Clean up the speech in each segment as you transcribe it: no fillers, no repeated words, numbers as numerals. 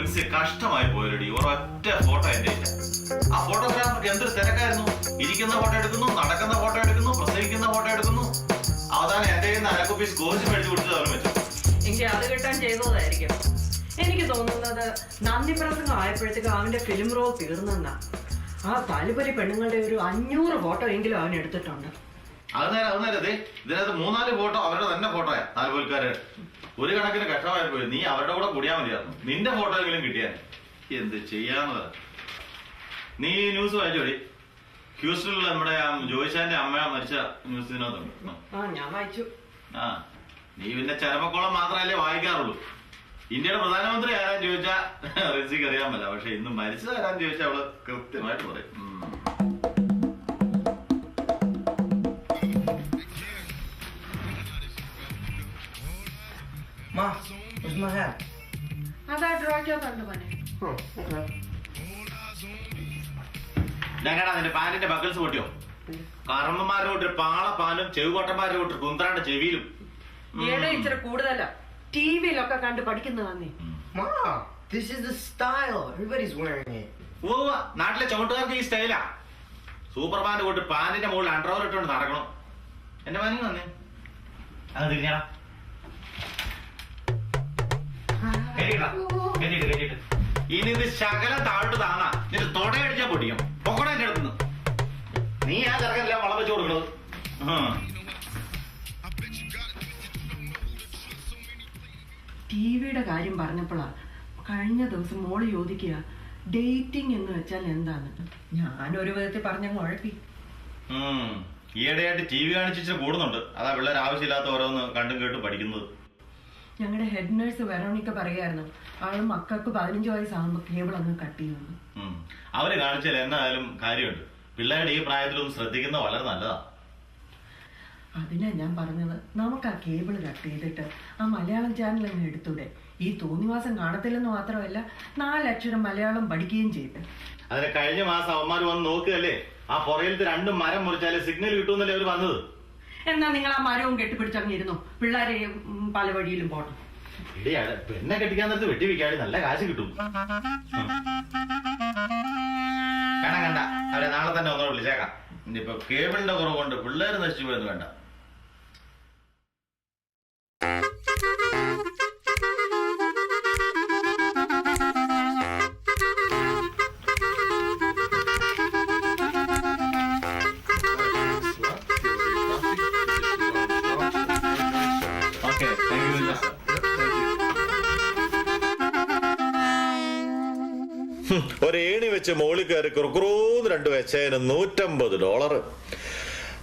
പ്രിൻസി കഷ്ടമായി പോയടി. ഒരൊറ്റ ഫോട്ടോ എന്റെ ഇല്ല. ആ ഫോട്ടോഗ്രാഫർക്ക് എന്തൊരു തിരക്കായിരുന്നു. ഇരിക്കുന്ന ഫോട്ടോ എടുക്കുന്നു, നടക്കുന്ന ഫോട്ടോ എടുക്കുന്നു, പ്രസവിക്കുന്ന ഫോട്ടോ എടുക്കുന്നു. അവസാനം എന്റെ കയ്യിൽ നിന്ന് അരക്കുപ്പി സ്കോച്ച് മേടിച്ച് കൊടുത്തത് അവന് വെച്ചു. എനിക്ക് അത് കിട്ടാൻ ചെയ്തതായിരിക്കും. എനിക്ക് തോന്നുന്നത് നന്ദി പ്രസംഗം ആയപ്പോഴത്തേക്ക് അവന്റെ ഫിലിം റോൾ തീർന്നെന്നാ. ആ താലിപൊലി പെണ്ണുങ്ങളുടെ ഒരു 500 ഫോട്ടോ എങ്കിലും അവൻ എടുത്തിട്ടുണ്ട്. അത് നേരെ ഇതിനകത്ത് 3-4 ഫോട്ടോ അവരുടെ തന്നെ ഫോട്ടോയാ. താലിപൊലിക്കാരുടെ ഒരു കണക്കിന് കഷ്ടമായി പോയി. നീ അവരുടെ കൂടെ കൂടിയാ മതിയായിരുന്നു. നിന്റെ ഫോട്ടോ എങ്കിലും കിട്ടിയാൽ എന്ത് ചെയ്യാന്നതാ. നീ ന്യൂസ് വായിച്ചോടി? ഹ്യൂസ്റ്റണിൽ നമ്മുടെ ജോയിച്ചാന്റെ അമ്മ മരിച്ച ന്യൂസ് ഇതിനകത്തുണ്ട്. ഞാൻ വായിച്ചു. ആ, നീ പിന്നെ ചരമക്കോളം മാത്രമല്ലേ വായിക്കാറുള്ളൂ. ഇന്ത്യയുടെ പ്രധാനമന്ത്രി ആരാന്ന് ചോദിച്ചാ റിൻസിക്ക് അറിയാൻ പറ്റില്ല. പക്ഷെ ഇന്ന് മരിച്ചത് ആരാന്ന് ചോദിച്ചാൽ അവള് കൃത്യമായിട്ട് പറയും. Ma, where's my hat? അതാ ഡ്രോയ്ക്കകത്തുണ്ട് മോനെ. ഞങ്ങടാ നിന്റെ പാലിന്റെ ബക്കിൾസ് പൊട്ടിയോ? കർമ്മന്മാരുടെ കൂട്ടർ പാളപ്പാലും ചെവികോട്ടന്മാരുടെ കൂട്ടർ കുന്ത്രാണ്ട് ചെവിയിലും. ഈയിടെ ഇച്ചിരി കൂടുതലാ. ടിവിയിലൊക്കെ കണ്ട് പഠിക്കുന്നതാന്നേ. Ma, this is the style. Everybody's wearing it. ഓ, നാട്ടിലെ ചുമട്ടുകാർക്ക് ഈ സ്റ്റൈലാ. സൂപ്പർമാന്റെ കൂട്ട് പാലിന്റെ മുകളിൽ അണ്ടർവെയർ ഇട്ടുകൊണ്ട് നടക്കണം. എന്റെ മനു വന്നേ അത് തിരിഞ്ഞാ ഇനി ഇത് ശകലം താഴോട്ട് താന്നാ നിന്റെ തൊടയടിച്ചാ പൊടിയും. പൊക്കോടെ എന്റെ അടുത്തുനിന്ന്. നീ ആ ചെറുക്കനെല്ലാം വളം വെച്ചു കൊടുക്കണത്. ടിവിയുടെ കാര്യം പറഞ്ഞപ്പോഴാ കഴിഞ്ഞ ദിവസം മോള് ചോദിക്കുക ഡേറ്റിംഗ് എന്ന് വെച്ചാൽ എന്താണ്. ഞാനൊരു വിധത്തിൽ പറഞ്ഞങ്ങ് ഉഴപ്പി. ഈയിടെയായിട്ട് ടി വി കാണിച്ചിട്ട് കൂടുന്നുണ്ട്. അതാ പിള്ളേർ ആവശ്യമില്ലാത്ത ഓരോന്ന് കണ്ടും കേട്ടും പഠിക്കുന്നത്. ഞങ്ങളുടെ ഹെഡ് നേഴ്സ് വെറോണിക്ക പറയായിരുന്നു അവള് മക്കൾക്ക് 15 വയസ്സാകുമ്പോ കേബിൾ അങ്ങ് കട്ട് ചെയ്യുന്നു. അവര് കാണിച്ചാൽ എന്നാലും കാര്യമുണ്ട്. പിള്ളേരുടെ ഈ പ്രായത്തിലൊന്നും ശ്രദ്ധിക്കുന്നത് വളരെ നല്ലതാ. അതിനാ ഞാൻ പറഞ്ഞത് നമുക്ക് ആ കേബിൾ കട്ട് ചെയ്തിട്ട് ആ മലയാളം ചാനൽ അങ്ങ് എടുത്തൂടെ. ഈ തോന്നിവാസം കാണത്തില്ലെന്ന് മാത്രമല്ല 4 അക്ഷരം മലയാളം പഠിക്കുകയും ചെയ്ത്. അതിന് കഴിഞ്ഞ മാസം അവന്മാർ വന്ന് നോക്കുകയല്ലേ. ആ പുറയിലത്തെ 2 മരം മുറിച്ചാലേ സിഗ്നൽ കിട്ടുമെന്നല്ലേ അവര് വന്നത്. എന്നാ നിങ്ങൾ ആ മരവും കെട്ടിപ്പിടിച്ചങ്ങിരുന്നു. പിള്ളേരെ പല വഴിയിലും പോണം. പെണ്ണെ കെട്ടിക്കാൻ നേരത്ത് വെട്ടിവെക്കാടി നല്ല കാശ് കിട്ടും. കണ്ട അവരെ നാളെ തന്നെ ഒന്നോ വിളിച്ചേക്കാം. ഇനിയിപ്പോ കേബിളിന്റെ കുറവുകൊണ്ട് പിള്ളേര് നശിച്ചു പോയെന്ന് വേണ്ട. ഒരേണി വെച്ച് മോളിൽ കയറി കുറുക്കുറൂന്ന് 2 വെച്ചതിന് $150.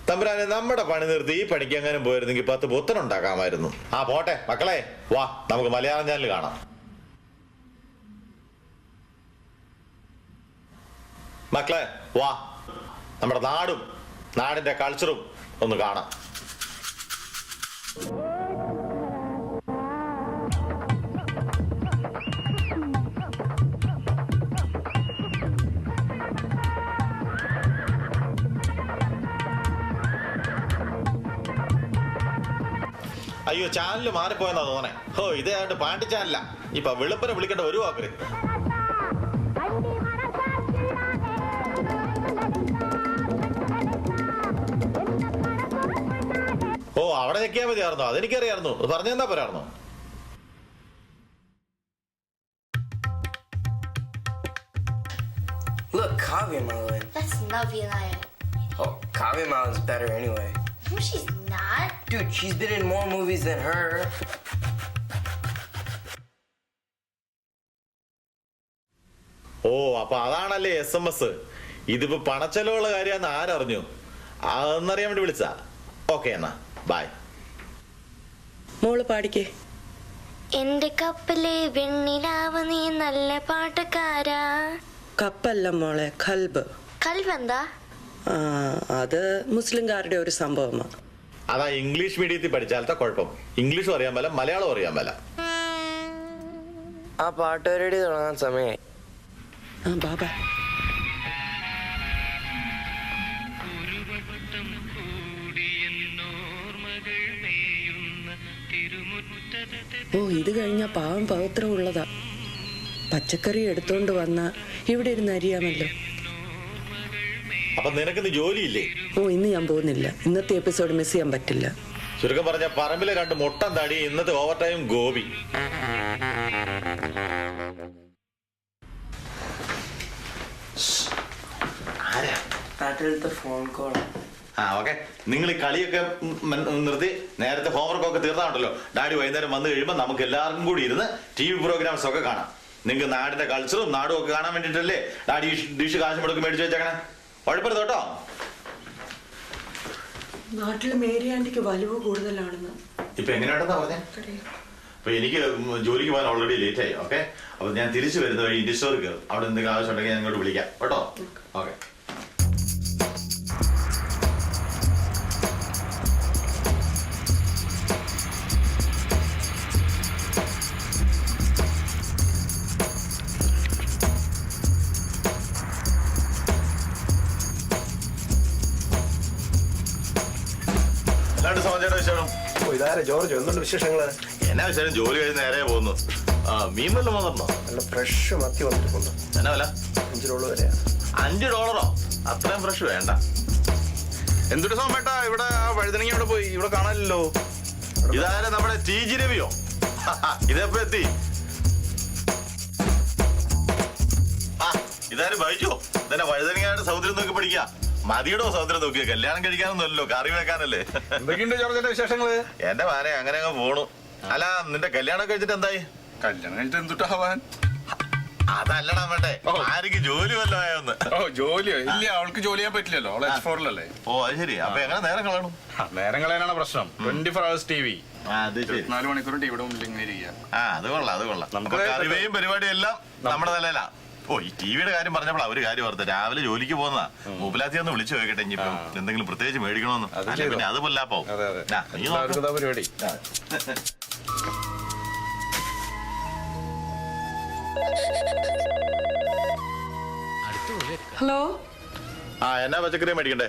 തമ്പുരാനെ, നമ്മുടെ പണി നിർത്തി ഈ പണിക്ക് എങ്ങാനും പോയിരുന്നെങ്കിൽ 10 പുത്തനുണ്ടാക്കാമായിരുന്നു. ആ പോട്ടെ മക്കളെ, വാ നമുക്ക് മലയാളം ചാനൽ കാണാം. മക്കളെ വാ, നമ്മുടെ നാടും നാടിന്റെ കൾച്ചറും ഒന്ന് കാണാം. അയ്യോ, ചാനല് മാറിപ്പോയെന്നാ തോന്നണേ. ഹോ, ഇതേതാണ്ട് പാണ്ടി ചാനലാ. ഇപ്പൊ വെളുപ്പനെ വിളിക്കേണ്ട ഒരു വാക്കര്. ഓ, അവിടെ ഞെക്കിയാ മതിയായിരുന്നോ? അതെനിക്കറിയായിരുന്നു. അത് പറഞ്ഞെന്നാ പോരായിരുന്നോ? Look, Kavya Marlin. That's Navya Nayan. Oh, Kavya Marlin's better anyway. No, she's not. Dude, she's been in more movies than her. ഓ, അപ്പൊ അതാണല്ലേ SMS. ഇതിപ്പോ പണച്ചെലവുള്ള കാര്യമാണെന്ന് ആരറിഞ്ഞു? അതെന്നറിയാൻ വേണ്ടി വിളിച്ചാ. ഓക്കെ എന്നാ ബൈ. മോള് പാടിക്കേ. എന്റെ കപ്പലെ വെണ്ണിലാവ് നീ നല്ല പാട്ടക്കാരാ. കപ്പല്ല മോളെ, കൽബ്. കൽവെന്താ? അത് മുസ്ലിംകാരുടെ ഒരു സംഭവമാണ്. അതാ ഇംഗ്ലീഷ് മീഡിയത്തിൽ പഠിച്ചാലത്തെ കുഴപ്പം. ഇംഗ്ലീഷും അറിയാൻ മേല, മലയാളം അറിയാൻ മേല. ആ പാട്ടുപരിപാടി തുടങ്ങാൻ സമയമായി. ബാബാ. ഓ, ഇത് കഴിഞ്ഞ പാവം പവിത്രം ഉള്ളതാ. പച്ചക്കറി എടുത്തോണ്ട് വന്ന ഇവിടെ ഇരുന്ന് അരിയാമല്ലോ. അപ്പൊ നിനക്കിന്ന് ജോലിയില്ലേ? ഓ, ഇന്ന് ഞാൻ പോകുന്നില്ല. ഇന്നത്തെ എപ്പിസോഡ് മിസ് ചെയ്യാൻ പറ്റില്ല. ചുരുക്കം പറഞ്ഞ പറമ്പിലെ 2 മുട്ടൻ താടി, ഇന്നത്തെ over time Gopi. phone call. ആ ഓക്കെ, നിങ്ങൾ ഈ കളിയൊക്കെ നിർത്തി നേരത്തെ ഹോംവർക്കൊക്കെ തീർന്നാണല്ലോ. ഡാഡി വൈകുന്നേരം വന്നു കഴിയുമ്പോൾ നമുക്ക് എല്ലാവർക്കും കൂടി ഇരുന്ന് TV പ്രോഗ്രാംസ് ഒക്കെ കാണാം. നിങ്ങൾക്ക് നാടിന്റെ കൾച്ചറും നാടും ഒക്കെ കാണാൻ വേണ്ടിട്ടല്ലേ ഡാഡി ഡിഷ് കാശ് മുടക്ക് മേടിച്ചു വെച്ചേക്കണേ. കുഴപ്പമില്ല കേട്ടോ. നാട്ടില് മേരി ആന്റിക്ക് വലിവ് കൂടുതലാണെന്ന്. ഇപ്പൊ എങ്ങനെയാണെന്നാ പറഞ്ഞേ? അപ്പൊ എനിക്ക് ജോലിക്ക് പോകാൻ ഓൾറെഡി ലേറ്റ് ആയി. ഓക്കെ, അപ്പൊ ഞാൻ തിരിച്ചു വരുന്ന വഴി ഇന്ത്യ സ്റ്റോറിൽ കയറും. അവിടെ എന്തെങ്കിലും ആവശ്യം ഉണ്ടെങ്കിൽ ഞാൻ ഇങ്ങോട്ട് വിളിക്കാം കേട്ടോ. ഓക്കെ. ഇതാരെ ജോർജ്, എന്തുണ്ട് വിശേഷങ്ങള്? എന്നാ വിശേഷം? ജോലി കഴിഞ്ഞ് നേരെ പോകുന്നു. മീൻ വല്ലതും വന്നിട്ടുണ്ടോ? നല്ല ഫ്രഷ് മത്തി വന്നിട്ടുണ്ട്. എന്നാ വില? $5 വരെയാ. $5? അത്രയും ഫ്രഷ് വേണ്ട. എന്തൊരു സോമേട്ടാ, ഇവിടെ ആ വഴുതനങ്ങ ഇവിടെ പോയി, ഇവിടെ കാണാനില്ലല്ലോ. ഇതാരെ നമ്മുടെ TG രവിയോ? ഇതെപ്പോ എത്തി? ഇതാരും ബൈജോ? ഇതന്നെ വഴുതനങ്ങയായിട്ട് സൗന്ദര്യം നോക്കി പഠിക്കാം. മതിയുടെ സൗന്ദര്യം നോക്കിയ കല്യാണം കഴിക്കാനൊന്നുമല്ലോ, കറി വെക്കാനല്ലേ. എന്തൊക്കെയുണ്ട് ജോർജിന്റെ വിശേഷങ്ങള്? എന്റെ മാനെ അങ്ങനെ അങ്ങ് പോണു. അല്ല, നിന്റെ കല്യാണം കഴിച്ചിട്ട് എന്തായി? കല്യാണം കഴിഞ്ഞിട്ട് എന്തുട്ടാവാൻ? അതല്ലടാ വേണ്ടേ, ആർക്ക് ജോലി വല്ലോ ആയോന്ന്. ഓ, ജോലിയോ? ഇല്ല, അവൾക്ക് ജോലി ചെയ്യാൻ പറ്റില്ലല്ലോ, അവള് H4-ലല്ലേ. ഓ അത് ശരി. അപ്പൊ എങ്ങനെ നേരം കളയണം? നേരം കളയാനാണ് പ്രശ്നം. 24 hours TV, അത് ശരി. 4 മണിക്കൂർ ടിവിയുടെ മുമ്പിൽ ഇങ്ങനെ ഇരിക്കുക. അത് കൊള്ളാം, അത് കൊള്ളാം. നമുക്ക് നമുക്ക് കറിവേയും പരിപാടിയും എല്ലാം നമ്മുടെ നിലയിലാ. ഓ, ഈ ടിവിയുടെ കാര്യം പറഞ്ഞപ്പോൾ ഒരു കാര്യം ഓർത്ത്. രാവിലെ ജോലിക്ക് പോകുന്ന മൂപ്പിലാത്തി ഒന്ന് വിളിച്ചു നോക്കട്ടെ ഇനിയിപ്പോ എന്തെങ്കിലും പ്രത്യേകിച്ച് മേടിക്കണമെന്ന്. അല്ലെ പിന്നെ അത് പൊല്ലാപ്പോ. പരിപാടി. ഹലോ, എന്നാ പച്ചക്കറി മേടിക്കണ്ടേ?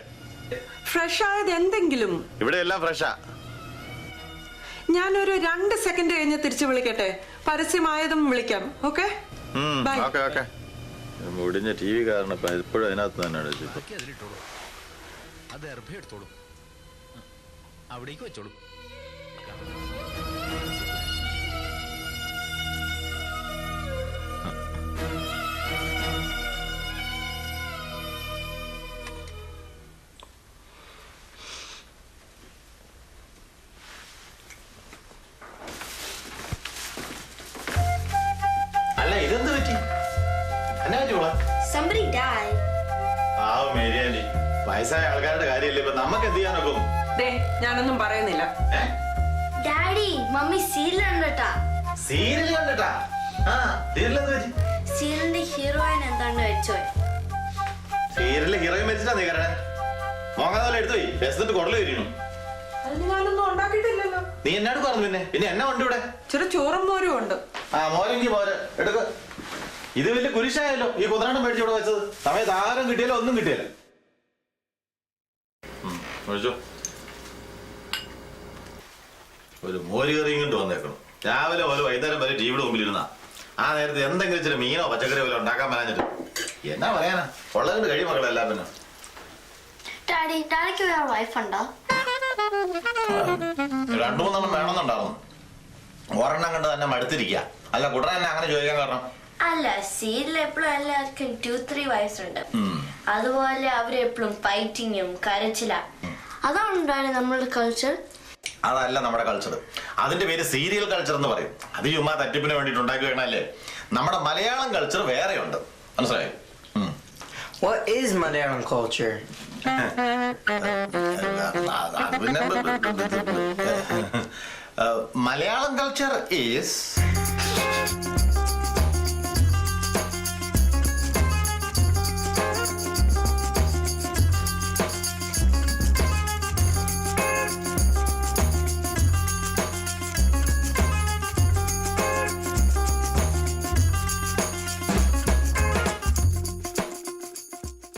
ഫ്രഷ് ആയത് എന്തെങ്കിലും. ഇവിടെ എല്ലാം ഫ്രഷാ. ഞാനൊരു 2 സെക്കൻഡ് കഴിഞ്ഞ് തിരിച്ചു വിളിക്കട്ടെ. പരസ്യമായതും വിളിക്കാം. Okay, bye. Okay okay. മുടിഞ്ഞ TV കാരണം എപ്പോഴും അതിനകത്ത് തന്നെയാണ്. അത് എടുത്തോളൂ, അവിടേക്ക് വെച്ചോളൂ. അല്ല, ഇതെന്ത് പറ്റി? എന്നാ പറ്റിയോളാ? Somebody died. മേരിയാൻഡി, വയസ്സായ ആൾക്കാരുടെ കാര്യമല്ലേ ഇപ്പൊ നമുക്ക് എന്ത് ചെയ്യാനൊക്കും? ഞാനൊന്നും പറയുന്നില്ല. Daddy, മമ്മി സീരിയൽ കണ്ടിട്ടാ. സീരിയൽ കണ്ടിട്ടാ? സീരിയൽ എന്ത് പറ്റി? സീരിയലിന്റെ ഹീറോയിൻ എന്താണ്ട് വെച്ചോ. സീരിയലിലെ ഹീറോയിൻ മരിച്ചിട്ടാ നീ കരണേ? മോങ്ങാതെ എടുത്തു പോയി വിശന്നിട്ട് കുടല് തിരിയണു. ഞാനൊന്നും ഉണ്ടാക്കിയിട്ടില്ലല്ലോ. നീ എന്നാട് പറഞ്ഞു? പിന്നെ എന്നാ ഉണ്ട് ഇവിടെ? ചെറു ചോറും മോരും ഉണ്ട്. മോരെങ്കി മോര് എടുക്ക. ഇത് വലിയ കുരിശായല്ലോ ഈ കുതിരാണ്ട് മേടിച്ച് ഇവിടെ വെച്ചത്. സമയത്ത് ആഹാരം കിട്ടിയാലോ ഒന്നും കിട്ടിയല്ലോ. ഒഴിച്ചോ. ഒരു മോര് കറിയും കൊണ്ട് വന്നേക്കണം. രാവിലെ മുതൽ വൈകുന്നേരം വരെ ടിവിയുടെ മുമ്പിൽ ഇരുന്നാ. ആ നേരത്തെ എന്തെങ്കിലും ഇച്ചിരി മീനോ പച്ചക്കറിയോ വല്ല ഉണ്ടാക്കാൻ പറഞ്ഞിട്ട് എന്നാ പറയാനാ? ഉള്ളത് കഴിയും മക്കളെല്ലാം. പിന്നെ ഡാഡിക്ക് വേറെ വൈഫ് ഉണ്ടോ? 2-3 വേണമെന്നുണ്ടാവും. ഒരെണ്ണം കണ്ട് തന്നെ മടുത്തിരിക്കുക. അല്ല കുട്ടനെ തന്നെ അങ്ങനെ ചോദിക്കാൻ കാരണം? അല്ല, സീരിയൽ എപ്പോഴും എല്ലാവർക്കും 2-3 വയസ്സുണ്ട്. അതുപോലെ അവരെപ്പോഴും ഫൈറ്റിങ്ങും കരച്ചില. അതാണ് നമ്മളുടെ കൾച്ചർ. അതല്ല നമ്മുടെ കൾച്ചർ. അതിന്റെ പേര് സീരിയൽ കൾച്ചർ എന്ന് പറയും. അത് ചുമ്മാ തട്ടിപ്പിന് വേണ്ടിട്ട് ഉണ്ടാക്കി വേണല്ലേ. നമ്മുടെ മലയാളം കൾച്ചർ വേറെയുണ്ട്, മനസ്സിലായോ? What is Malayalam culture? പിന്നെ മലയാളം കൾച്ചർ ഈസ്